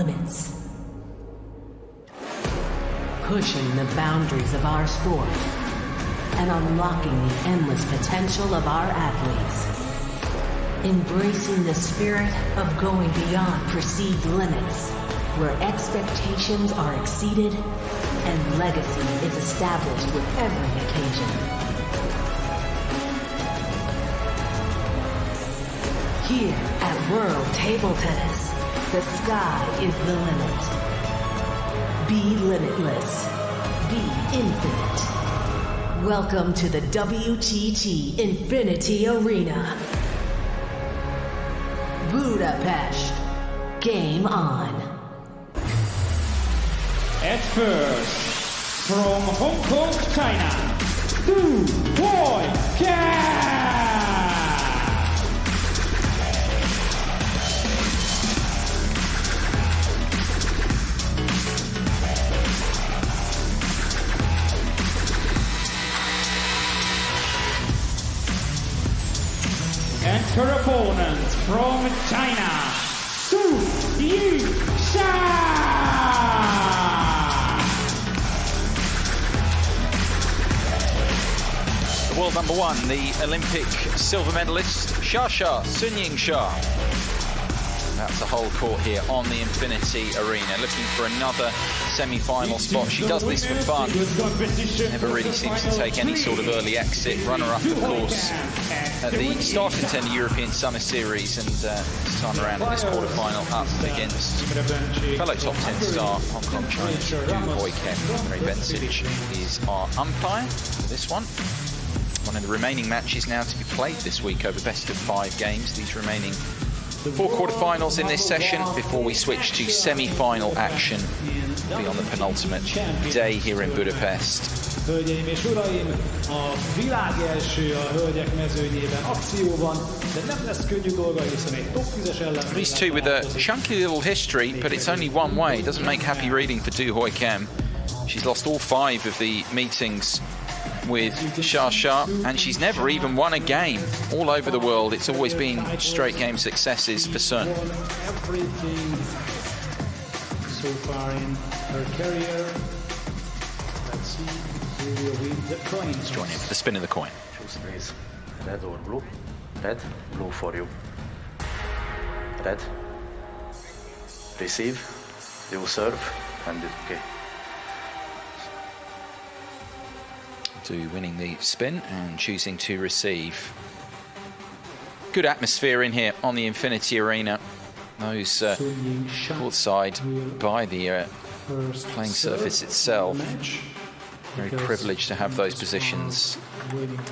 limits. Pushing the boundaries of our sport and unlocking the endless potential of our athletes. Embracing the spirit of going beyond perceived limits, where expectations are exceeded and legacy is established with every occasion. Here at World Table Tennis, the sky is the limit. Be limitless. Be infinite. Welcome to the WTT Infinity Arena. Budapest. Game on. At first, from Hong Kong, China, Hoi Kem! And her opponent from China, Yingsha! The world number one, the Olympic silver medalist, SUN Yingsha. That's the whole court here on the Infinity Arena, looking for another semi-final spot. She does this for fun, never really seems to take any sort of early exit. Runner-up, of course, at the start contender European Summer Series, and this time around in this quarter-final up against fellow top 10 star Hong Kong China's Hoi Kem. Mary Bencic is our umpire for this one. One of the remaining matches now to be played this week over best of 5 games. These remaining 4 quarterfinals in this session before we switch to semi-final action. Be on the penultimate day here in Budapest. Hölgyeim és uraim, a világ első a hölgyek mezőnyében akcióban, de nem lesz könnyű dolga, hiszen egy top 10-es ellen... These two with a chunky little history, but it's only one way. It doesn't make happy reading for Hoi Kem. She's lost all 5 of the meetings with SUN, and she's never even won a game. All over the world, it's always been straight game successes for SUN. Everything so far in her career. Let's see who will win the coin. Let's join in for the spin of the coin. Choose please. Red or blue? Red, blue for you. Red. Receive. You serve. And okay. Winning the spin and choosing to receive. Good atmosphere in here on the Infinity Arena. Those courtside by the playing surface itself. Very privileged to have those positions.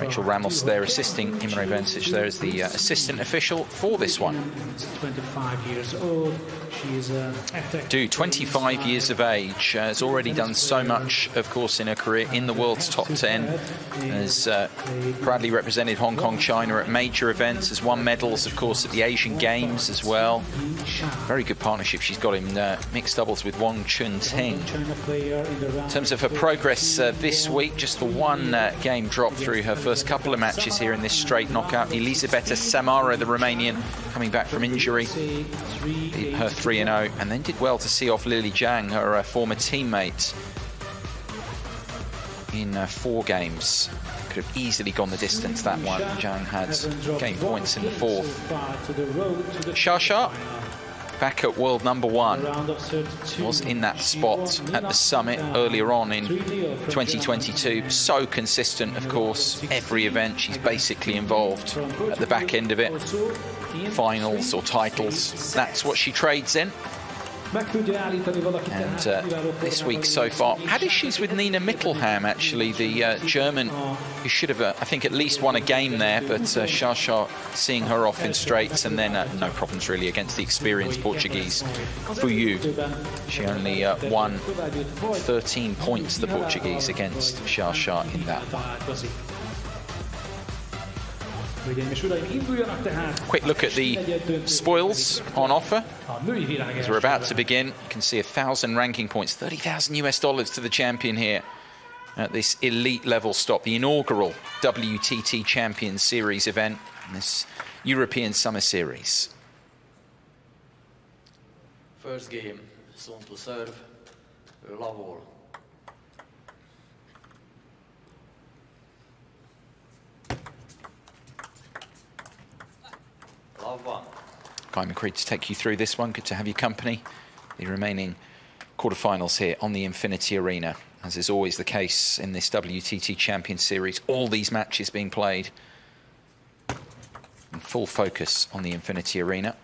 Rachel Ramos there assisting Imre Bencic there as the assistant official for this one. 25 years old. She's 25 years of age, has already done so much, of course, in her career in the world's top 10. Has proudly represented Hong Kong, China at major events, has won medals, of course, at the Asian Games as well. Very good partnership she's got in mixed doubles with Wong Chun Ting. In terms of her progress this week, just the one game drop through her first couple of matches here in this straight knockout. Elisabeta Samara, the Romanian, coming back from injury, beat her 3-0, and then did well to see off Lily Zhang, her former teammate, in 4 games. Could have easily gone the distance, that one. Zhang had gained points in the 4th. SUN, back at world number 1, was in that spot at the summit earlier on in 2022. So consistent, of course, every event she's basically involved at the back end of it. Finals or titles, that's what she trades in. And this week so far, had issues with Nina Mittelham, actually, the German, who should have, I think, at least won a game there, but SUN seeing her off in straights, and then no problems really against the experienced Portuguese Fuyu. She only won 13 points, the Portuguese, against SUN in that one. Quick look at the spoils on offer as we're about to begin. You can see 1,000 ranking points, $30,000 to the champion here at this elite level stop, the inaugural WTT Champions Series event in this European Summer Series. First game, Sun to serve, love all. Love one. Guy McCreed to take you through this one. Good to have your company. The remaining quarterfinals here on the Infinity Arena. As is always the case in this WTT Champion Series, all these matches being played in full focus on the Infinity Arena.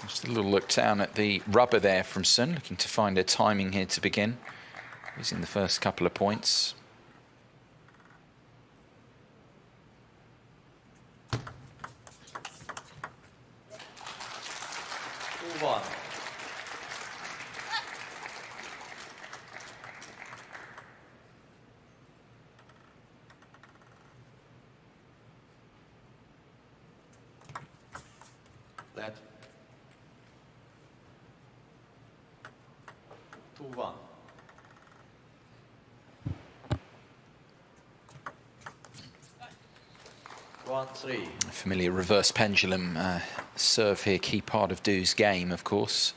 Just a little look down at the rubber there from Sun, looking to find a timing here to begin. He's in the first couple of points. One. That. 2-1. A familiar reverse pendulum serve here, key part of Du's game, of course.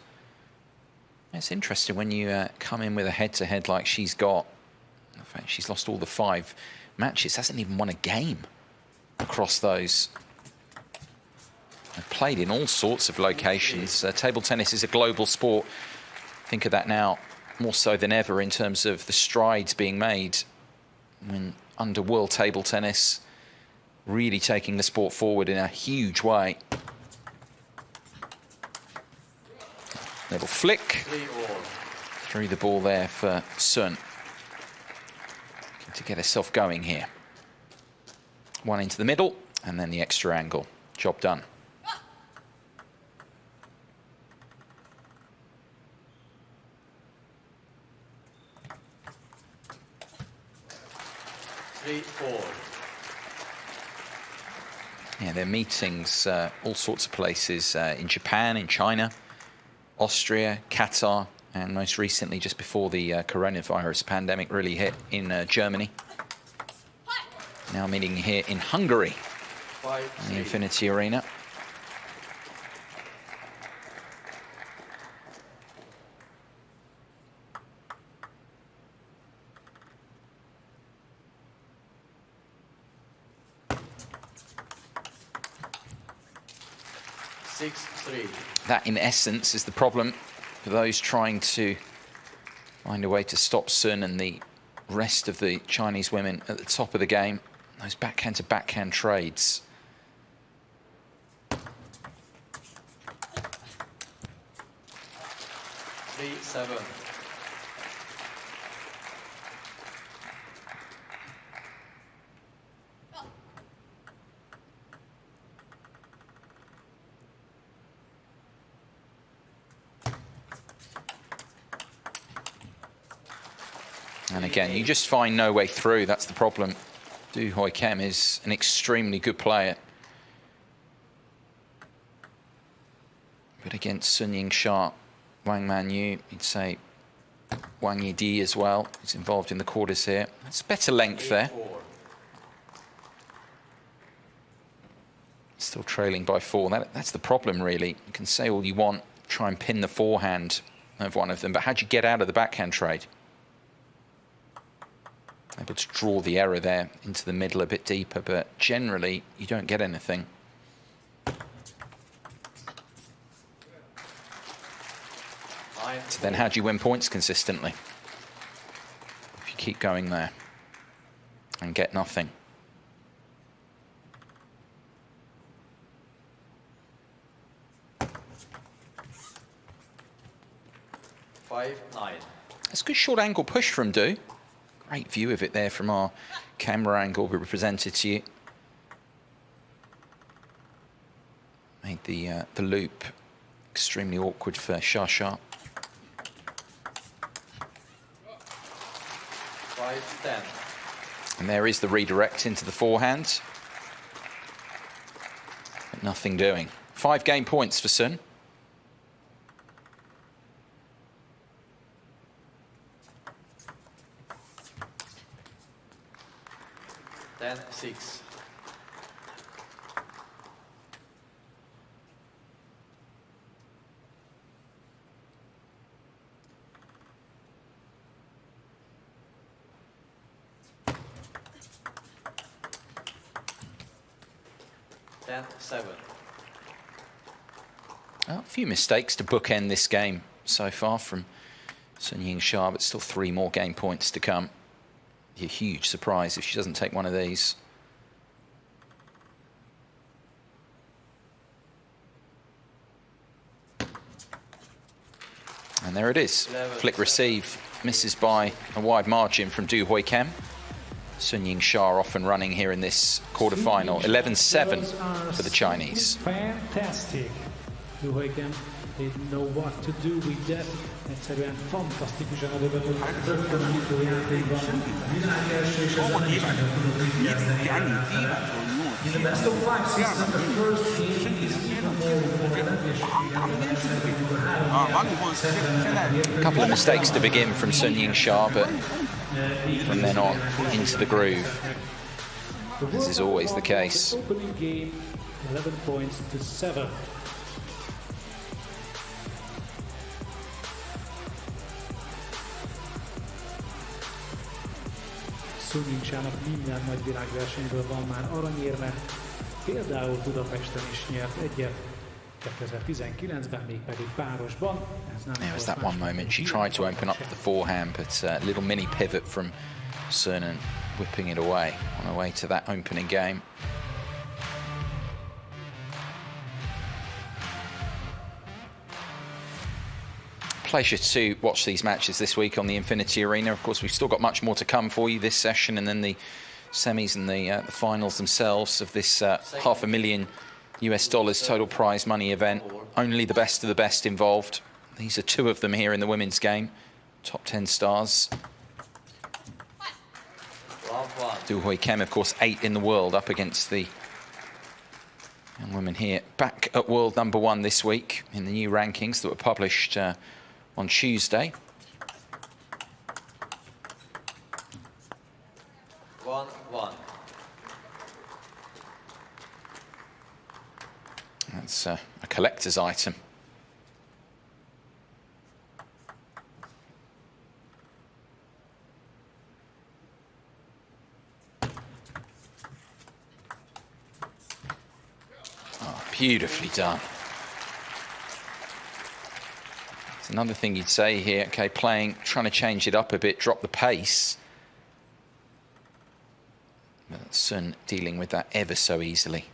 It's interesting when you come in with a head-to-head like she's got. In fact, she's lost all the 5 matches, hasn't even won a game across those. I've played in all sorts of locations. Table tennis is a global sport. Think of that now more so than ever in terms of the strides being made when under World Table Tennis, really taking the sport forward in a huge way. Little flick through the ball there for Sun. Looking to get herself going here. One into the middle and then the extra angle. Job done. Yeah, there are meetings all sorts of places in Japan, in China, Austria, Qatar, and most recently, just before the coronavirus pandemic really hit, in Germany. Now meeting here in Hungary, in the Infinity Arena. That, in essence, is the problem for those trying to find a way to stop Sun and the rest of the Chinese women at the top of the game. Those backhand-to-backhand trades. And again, you just find no way through. That's the problem. Hoi Kem is an extremely good player. But against Sun Yingsha, Wang Manyu, you'd say Wang Yidi as well. He's involved in the quarters here. It's better length there. Still trailing by 4. That's the problem, really. You can say all you want, try and pin the forehand of one of them, but how do you get out of the backhand trade? Able to draw the error there into the middle a bit deeper, but generally you don't get anything. So then how do you win points consistently? If you keep going there and get nothing. That's a good short angle push from Du. Great view of it there from our camera angle we presented to you. Made the loop extremely awkward for Shasha. 5-10. And there is the redirect into the forehand. But nothing doing. 5 game points for Sun. 10-7. Oh, a few mistakes to bookend this game so far from Sun Yingsha, but still 3 more game points to come. Be a huge surprise if she doesn't take one of these. And there it is. Flick receive misses by a wide margin from Hoi Kem. Sun Yingsha off and running here in this quarterfinal. 11-7 for the Chinese. Fantastic. Hoi Kem didn't know what to do with that. Egyszerűen fantasztikusan adott rögtön a nyitó játékban. Világelső és ez nem is tudok mit kezdeni. In the best of 5 system, the first game is even more important, és a couple of mistakes to begin from Sun Yingsha, but from then on into the groove, as is always the case. Opening game, 11 points to 7. Sun Yingshának minden nagy világversenyből van már aranyérme, például Budapesten is nyert egyet, 2019-ben mégpedig párosban. There was that one moment she tried to open up the forehand, but a little mini pivot from Sun and whipping it away on her way to that opening game. Pleasure to watch these matches this week on the Infinity Arena. Of course, we've still got much more to come for you this session, and then the semis and the finals themselves of this $500,000 US total prize money event. Only the best of the best involved. These are 2 of them here in the women's game. Top 10 stars. Hoi Kem, of course, 8 in the world, up against the young women here. Back at world #1 this week in the new rankings that were published on Tuesday. 1-1. That's a collector's item. Oh, beautifully done. It's another thing you'd say here, okay, trying to change it up a bit, drop the pace. But Sun dealing with that ever so easily.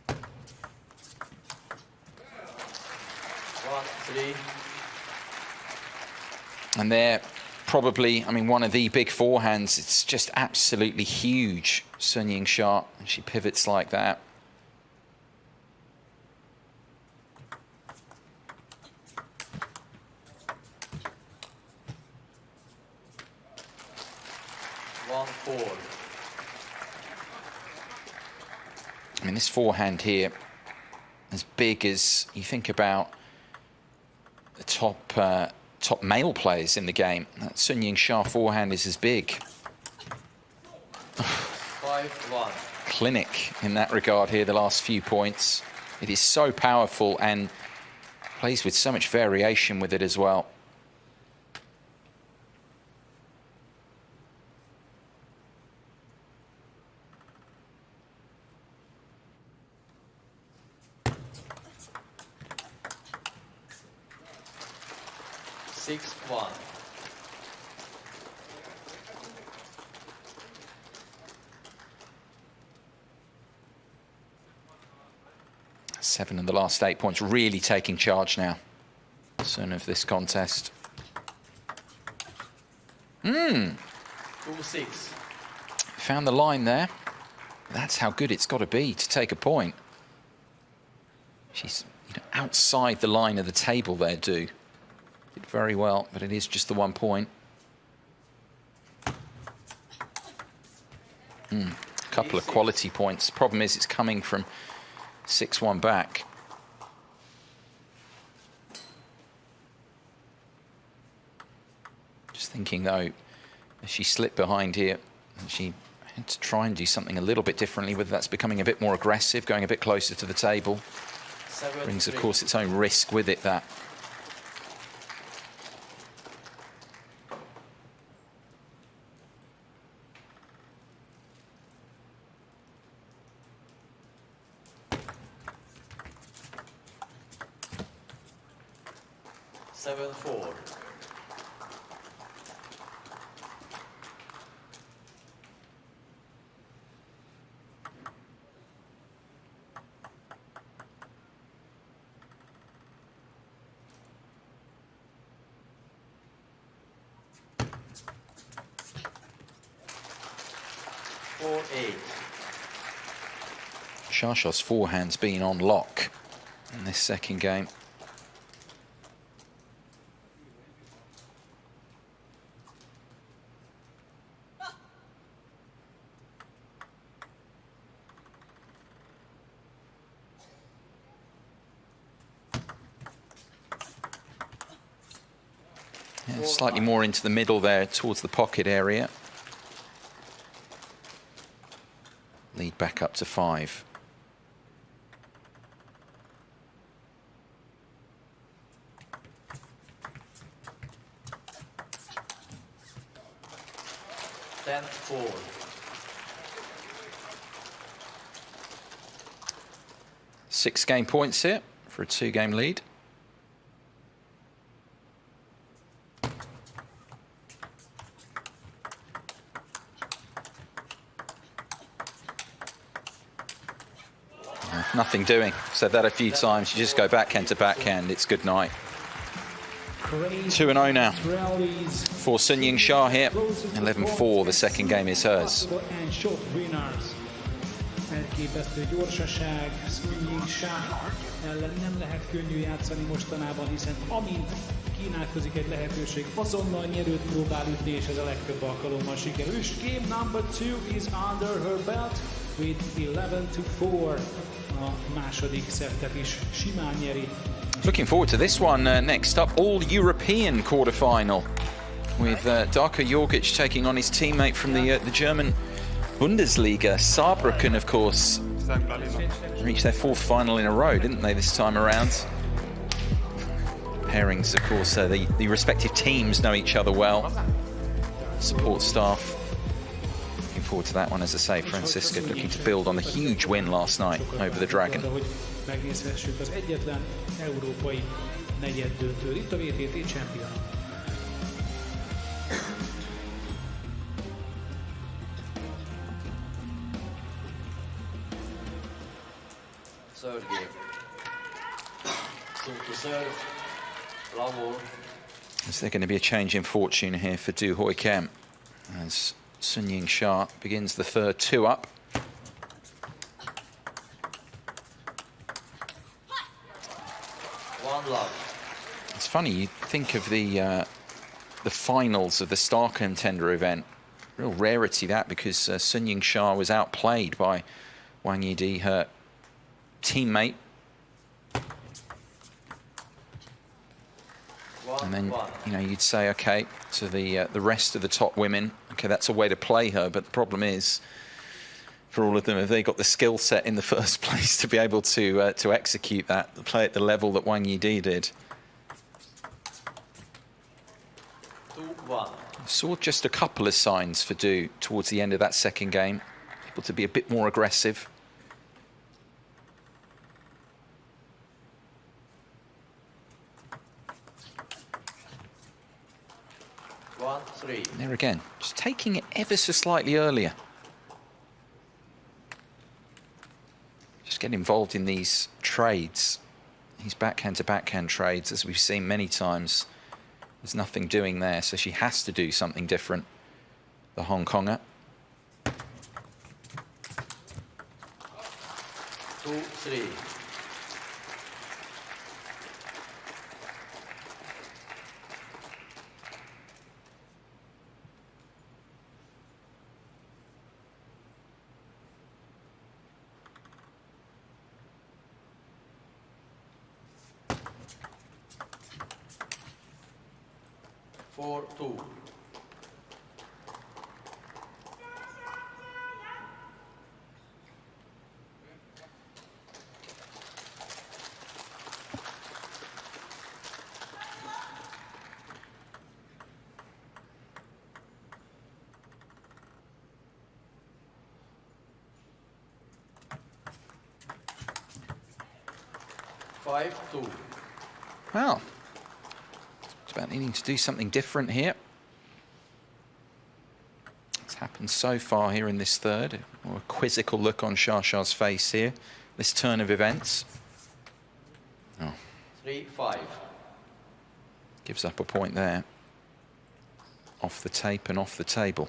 1-3. And they're probably, I mean, one of the big forehands. It's just absolutely huge. Sun Yingsha, and she pivots like that. I mean, this forehand here, as big as you think about the top male players in the game. That Sun Yingsha forehand is as big. 5-1. Clinic in that regard here, the last few points. It is so powerful and plays with so much variation with it as well. Seven in the last 8 points, really taking charge now. Sun of this contest. 2-6. Found the line there. That's how good it's got to be to take a point. She's outside the line of the table there, did very well, but it is just the 1 point. A couple of quality points. Problem is, it's coming from 6-1 back. Just thinking though, as she slipped behind here, she had to try and do something a little bit differently, whether that's becoming a bit more aggressive, going a bit closer to the table. Brings, of course, its own risk with it, that. 7-4. Shasha's forehand's been on lock in this second game. Yeah, slightly more into the middle there towards the pocket area. Lead back up to 5. Forward. 6 game points here for a 2-game lead. Nothing doing. Said that a few times. You just go backhand to backhand. It's good night. 2-0 now for Sun Yingsha here. 11-4, the second game is hers. Elképesztő gyorsaság, Sun Yingsha ellen nem lehet könnyű játszani mostanában, hiszen amint kínálkozik egy lehetőség, azonnal nyerőt próbál ütni, és ez a legtöbb alkalommal sikerül. És game number 2 is under her belt with 11-4. A második szettet is simán nyeri. Looking forward to this one. Next up, all-European quarterfinal with Darko Jorgic taking on his teammate from the German Bundesliga. Saarbrücken, of course, reached their 4th final in a row, didn't they, this time around? Pairings, of course, the respective teams know each other well. Support staff. Looking forward to that one, as I say. Francisca looking to build on the huge win last night over the Dragon. Megnézhessük az egyetlen európai negyeddöntőt. Itt a WTT champion. Third game. So to serve, Lavor. Is there going to be a change in fortune here for Hoi Kem as Sun Yingsha begins the third 2 up? It's funny, you think of the finals of the star contender event. Real rarity that, because Sun Yingsha was outplayed by Wang Yidi, her teammate. And then, you know, you'd say, okay, to the rest of the top women, okay, that's a way to play her. But the problem is, for all of them, have they got the skill set in the first place to be able to execute that, to play at the level that Wang Yidi did? 2-1. Saw just a couple of signs for Du towards the end of that second game, able to be a bit more aggressive. And there again, just taking it ever so slightly earlier. Just get involved in these trades, these backhand to backhand trades, as we've seen many times. There's nothing doing there, so she has to do something different, the Hong Konger. 2-3. Two. Five, two. Well, It's about needing to do something different here. It's happened so far here in this third. A more quizzical look on Shasha's face here. This turn of events. Oh. 3-5. Gives up a point there. Off the tape and off the table.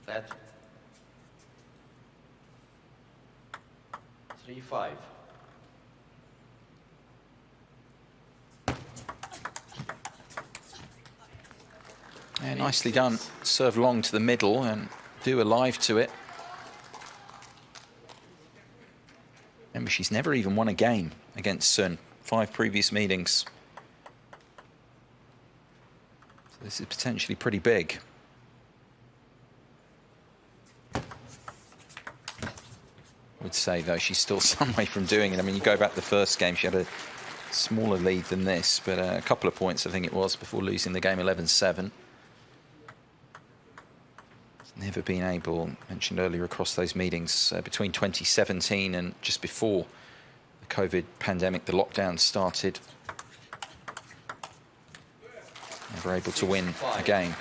That. 3-5. Yeah, nicely done. Serve long to the middle and do alive to it. Remember, she's never even won a game against Sun. 5 previous meetings. So this is potentially pretty big. I would say, though, she's still some way from doing it. I mean, you go back to the first game, she had a smaller lead than this, but a couple of points, I think it was, before losing the game 11-7. Never been able, mentioned earlier across those meetings, between 2017 and just before the COVID pandemic, the lockdown started. Never able to win a game.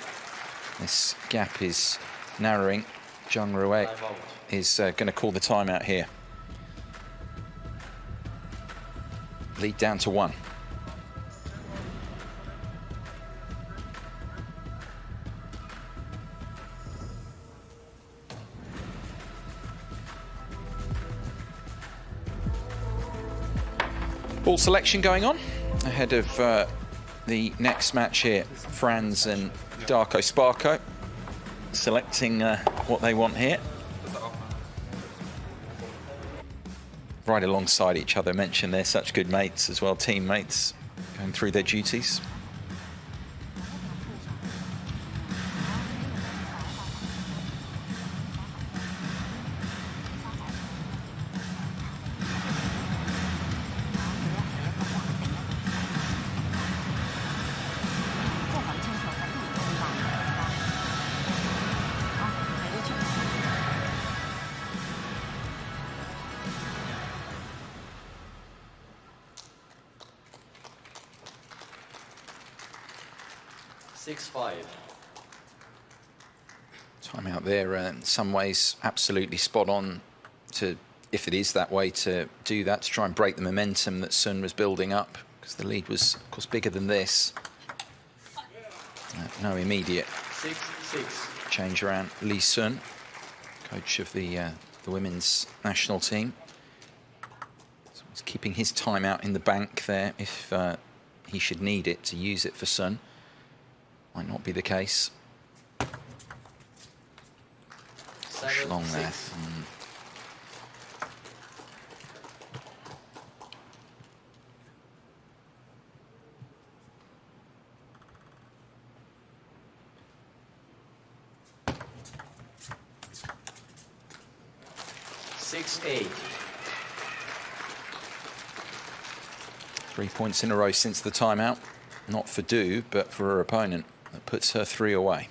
This gap is narrowing. Zhang Rui is going to call the timeout here. Lead down to 1. Ball selection going on ahead of the next match here. Franz and Darko Sparko selecting what they want here. Right alongside each other. Mentioned they're such good mates as well, teammates going through their duties. Timeout there, in some ways, absolutely spot on to, if it is that way, to do that, to try and break the momentum that Sun was building up, because the lead was, of course, bigger than this. No immediate 6-6. change around Lee Sun, coach of the women's national team. So he's keeping his timeout in the bank there if he should need it to use it for Sun. Might not be the case. Push long there. 6-8. 3 points in a row since the timeout. Not for Du, but for her opponent. That puts her 3 away.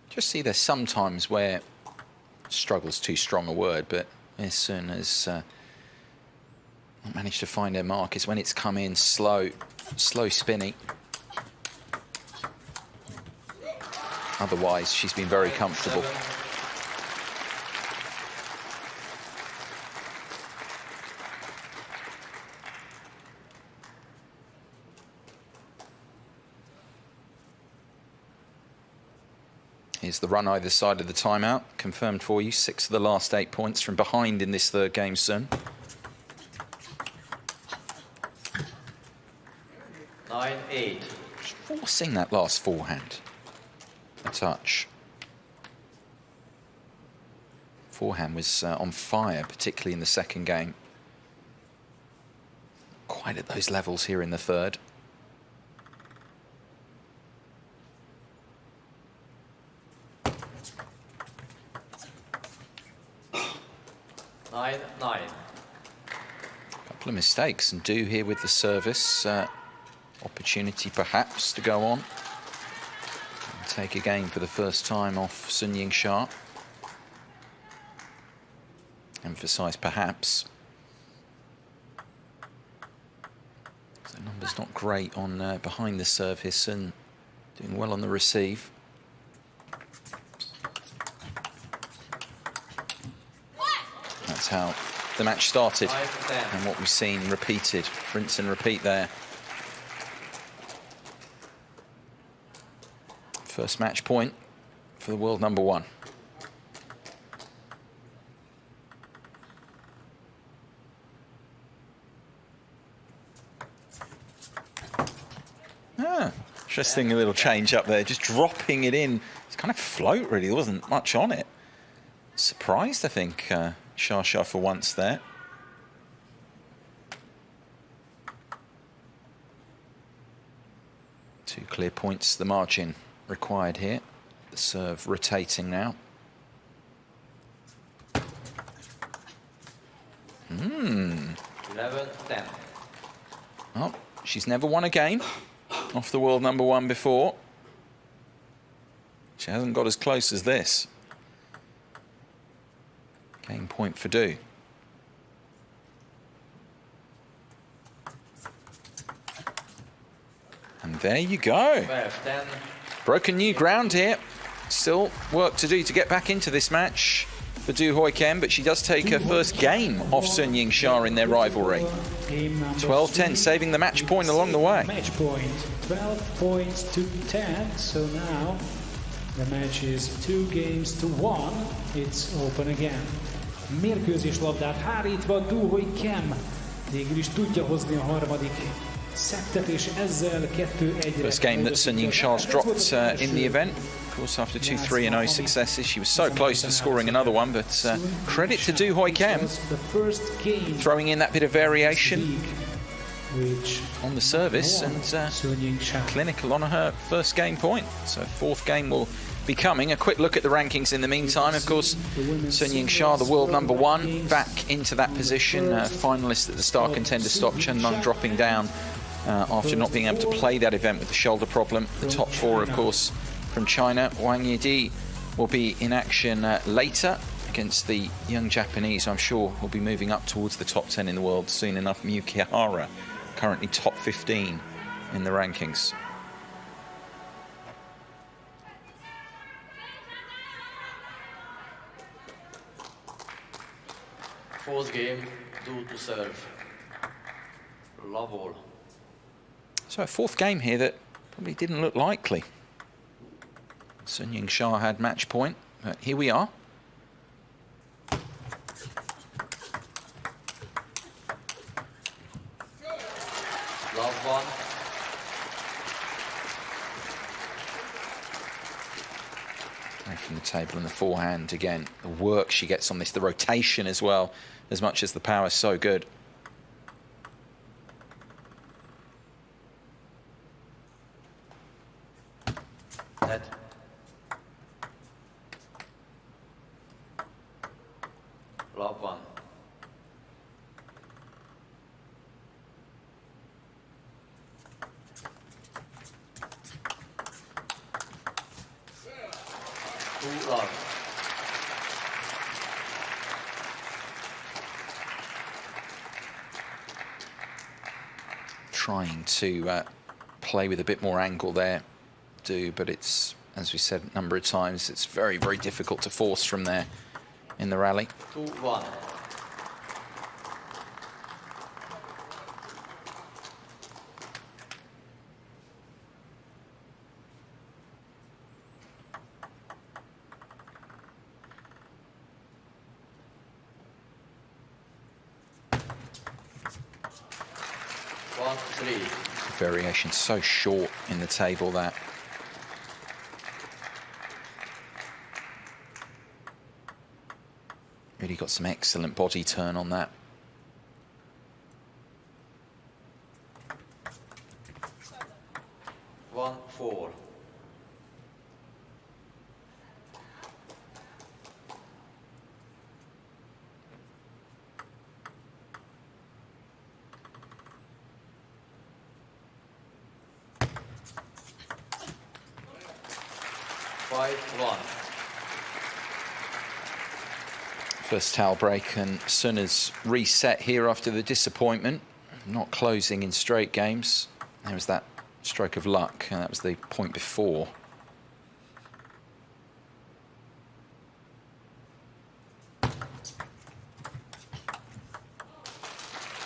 Just see there's sometimes where struggle's too strong a word, but as soon as not managed to find her mark is when it's come in slow spinny. Otherwise, she's been very comfortable. Here's the run either side of the timeout. Confirmed for you. 6 of the last 8 points from behind in this third game, Sun. 9-8. Just forcing that last forehand. A touch. Forehand was on fire, particularly in the second game. Quite at those levels here in the third. 9-9. Couple of mistakes, and Do here with the service. Opportunity perhaps to go on and take a game for the first time off Sun Yingsha. Emphasise perhaps. The number's not great on behind the serve here. Sun doing well on the receive. That's how the match started, and what we've seen repeated, rinse and repeat there. First match point for the world number one. Interesting little change up there, just dropping it in. It's kind of float, really. There wasn't much on it. Surprised, I think, Shasha for once there. Two clear points, the margin required here. The serve rotating now. 11-10. Well, she's never won a game off the world number one before. She hasn't got as close as this. Game point for Do. And there you go. 12-10. Broken new ground here. Still work to do to get back into this match for Do Hoi Kem, but she does take her first game off Sun Yingsha in their rivalry. 12-10, saving the match point along the way. Match point, 12 points to 10. So now the match is 2-1. It's open again. Mérkőzés labdát hárítva Do Hoi Kem végül is tudja hozni a harmadik szettet, és ezzel 2-1-re. First game that Sun Yingsha's dropped in the event. Of course, after 2-3-0 successes, she was so close to scoring another one, but credit to Do Hoi Kem, throwing in that bit of variation on the service and clinical on her first game point. So fourth game will be coming. A quick look at the rankings in the meantime. Of course, Sun Yingsha, the world number one, back into that position. Finalist at the Star Contender stop, Chen Meng dropping down after not being able to play that event with the shoulder problem. The top four, of course, from China. Wang Yidi will be in action later against the young Japanese. I'm sure will be moving up towards the top 10 in the world soon enough. Miyuki Hara, currently top 15 in the rankings. Fourth game, Do to serve. Love all. So a fourth game here that probably didn't look likely. Sun Yingsha had match point, but here we are. Love one. Away from the table and the forehand again. The work she gets on this, the rotation as well, as much as the power is so good. Net. Love one. Two love. Trying to play with a bit more angle there, Do, but it's, as we said a number of times, it's very, very difficult to force from there in the rally. 2-1. Variation so short in the table that. Really got some excellent body turn on that. One, four. 5-1. First towel break, and Sun has reset here after the disappointment, not closing in straight games. There was that stroke of luck, and that was the point before.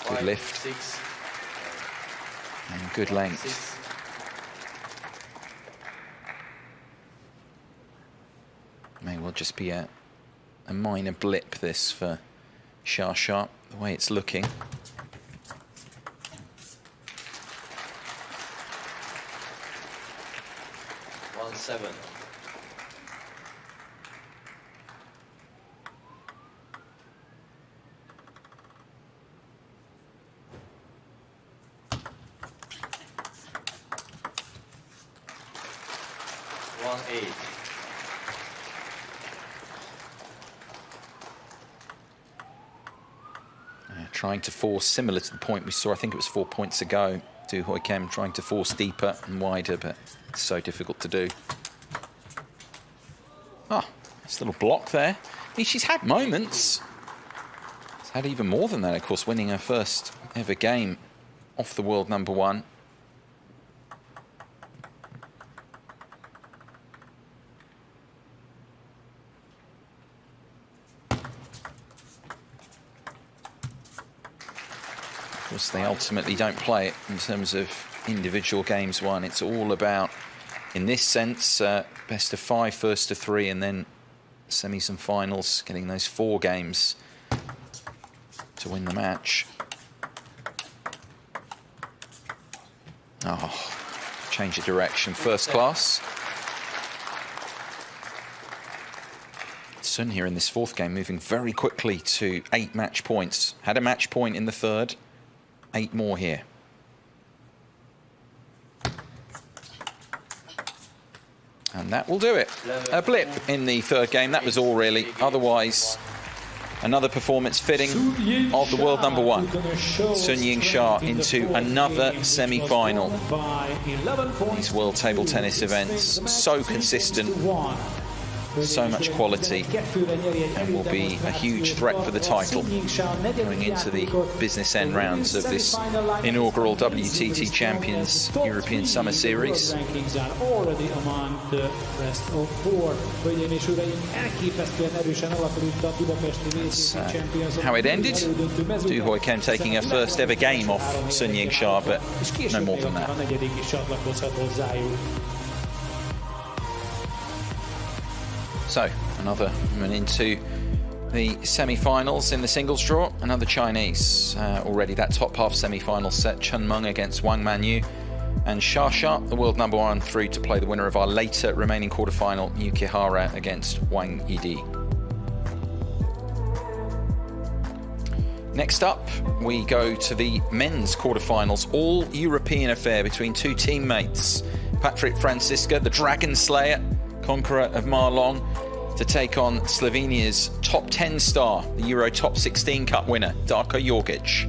Good lift. 6. And good length. 6. May well just be a minor blip, this, for Shah, the way it's looking. One 7. One 8. Trying to force, similar to the point we saw, I think it was 4 points ago, to Hoi Kem, trying to force deeper and wider, but it's so difficult to do. Ah, this little block there. I mean, she's had moments. She's had even more than that, of course, winning her first ever game off the world #1. Of course, they ultimately don't play it in terms of individual games won. It's all about, in this sense, best of 5, first to 3, and then semis and finals, getting those 4 games to win the match. Oh, change of direction, first class. Sun here in this 4th game, moving very quickly to 8 match points. Had a match point in the 3rd. 8 more here. And that will do it. A blip in the 3rd game, that was all really. Otherwise, another performance fitting of the world #1. Sun Yingsha into another semi-final. These world table tennis events, so consistent, so much quality, and will be a huge threat for the title going into the business end rounds of this inaugural WTT Champions European Summer Series. That's how it ended. Du Hoi Kem taking her first ever game off Sun Yingsha, but no more than that. So, another woman into the semi-finals in the singles draw. Another Chinese. Already that top half semi-final set, Chen Meng against Wang Manyu. And Xia, the world #1, through to play the winner of our later remaining quarterfinal, Yukihara against Wang Yidi. Next up, we go to the men's quarterfinals, all European affair between 2 teammates. Patrick Francisca, the Dragon Slayer, conqueror of Marlong, to take on Slovenia's top 10 star, the Euro Top 16 Cup winner, Darko Jorgic.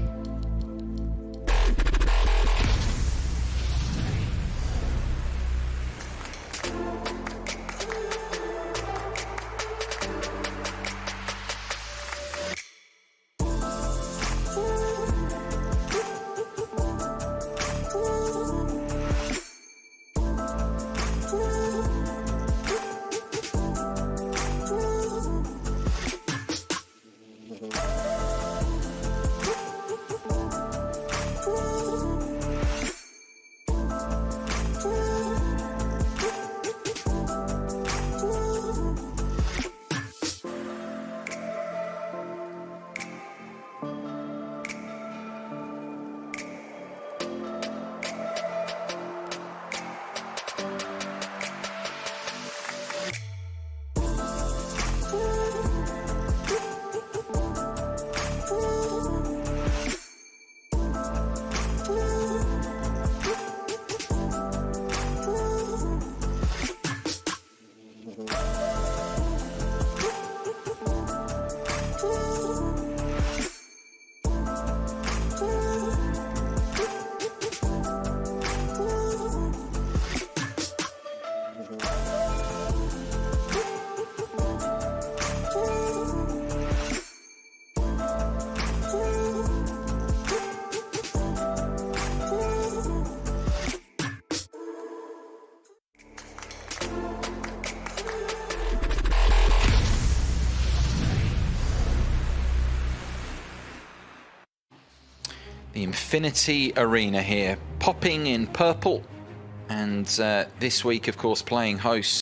The Infinity Arena here, popping in purple. And this week, of course, playing host